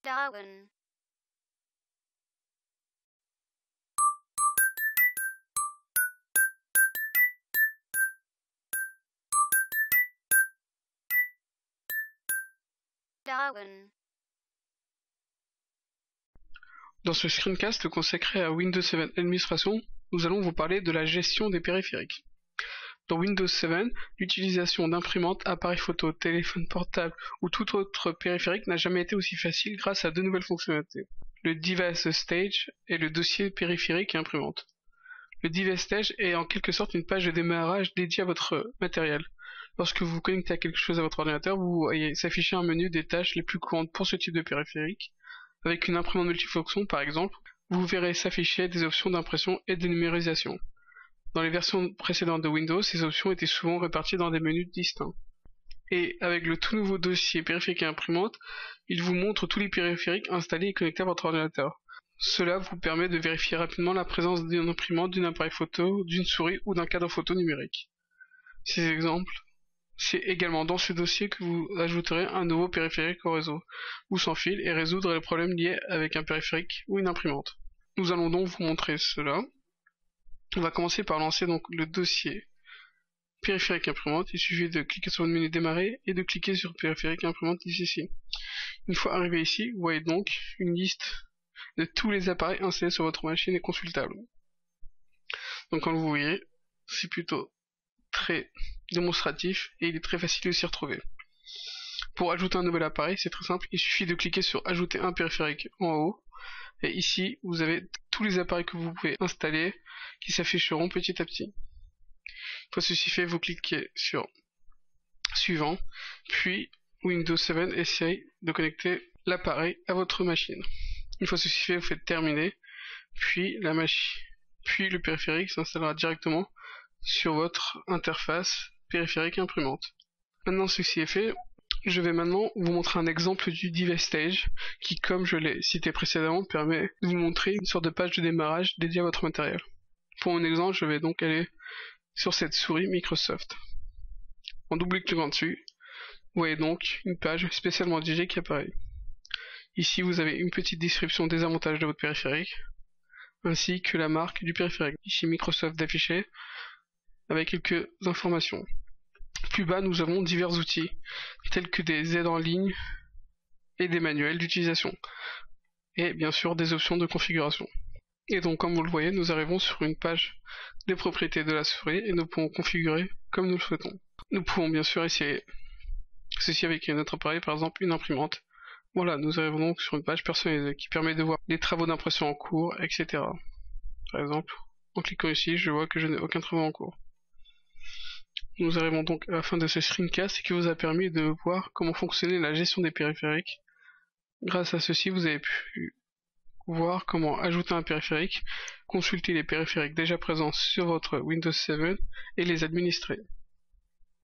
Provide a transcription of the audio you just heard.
Darwin. Darwin. Dans ce screencast consacré à Windows 7 Administration, nous allons vous parler de la gestion des périphériques. Dans Windows 7, l'utilisation d'imprimantes, appareils photo, téléphone portable ou tout autre périphérique n'a jamais été aussi facile grâce à deux nouvelles fonctionnalités. Le Device Stage et le dossier périphérique et imprimante. Le Device Stage est en quelque sorte une page de démarrage dédiée à votre matériel. Lorsque vous connectez à quelque chose à votre ordinateur, vous voyez s'afficher un menu des tâches les plus courantes pour ce type de périphérique. Avec une imprimante multifonction par exemple, vous verrez s'afficher des options d'impression et de numérisation. Dans les versions précédentes de Windows, ces options étaient souvent réparties dans des menus distincts. Et avec le tout nouveau dossier périphérique et imprimante, il vous montre tous les périphériques installés et connectés à votre ordinateur. Cela vous permet de vérifier rapidement la présence d'une imprimante, d'un appareil photo, d'une souris ou d'un cadre photo numérique. Ces exemples, c'est également dans ce dossier que vous ajouterez un nouveau périphérique au réseau, ou sans fil, et résoudre les problèmes liés avec un périphérique ou une imprimante. Nous allons donc vous montrer cela. On va commencer par lancer donc le dossier périphérique imprimante. Il suffit de cliquer sur le menu démarrer et de cliquer sur périphérique imprimante ici. Une fois arrivé ici, vous voyez donc une liste de tous les appareils installés sur votre machine et consultables. Donc comme vous voyez, c'est plutôt très démonstratif et il est très facile de s'y retrouver. Pour ajouter un nouvel appareil, c'est très simple, il suffit de cliquer sur ajouter un périphérique en haut. Et ici, vous avez tous les appareils que vous pouvez installer qui s'afficheront petit à petit. Une fois ceci fait, vous cliquez sur suivant, puis Windows 7 essaye de connecter l'appareil à votre machine. Une fois ceci fait, vous faites terminer, puis le périphérique s'installera directement sur votre interface périphérique imprimante. Maintenant ceci est fait, je vais maintenant vous montrer un exemple du Device Stage qui, comme je l'ai cité précédemment, permet de vous montrer une sorte de page de démarrage dédiée à votre matériel. Pour mon exemple, je vais donc aller sur cette souris Microsoft. En double-cliquant dessus, vous voyez donc une page spécialement dédiée qui apparaît. Ici, vous avez une petite description des avantages de votre périphérique, ainsi que la marque du périphérique. Ici, Microsoft d'afficher, avec quelques informations. Plus bas, nous avons divers outils, tels que des aides en ligne et des manuels d'utilisation, et bien sûr des options de configuration. Et donc, comme vous le voyez, nous arrivons sur une page des propriétés de la souris et nous pouvons configurer comme nous le souhaitons. Nous pouvons bien sûr essayer ceci avec notre appareil, par exemple une imprimante. Voilà, nous arrivons donc sur une page personnalisée qui permet de voir les travaux d'impression en cours, etc. Par exemple, en cliquant ici, je vois que je n'ai aucun travail en cours. Nous arrivons donc à la fin de ce screencast qui vous a permis de voir comment fonctionnait la gestion des périphériques. Grâce à ceci, vous avez pu voir comment ajouter un périphérique, consulter les périphériques déjà présents sur votre Windows 7 et les administrer.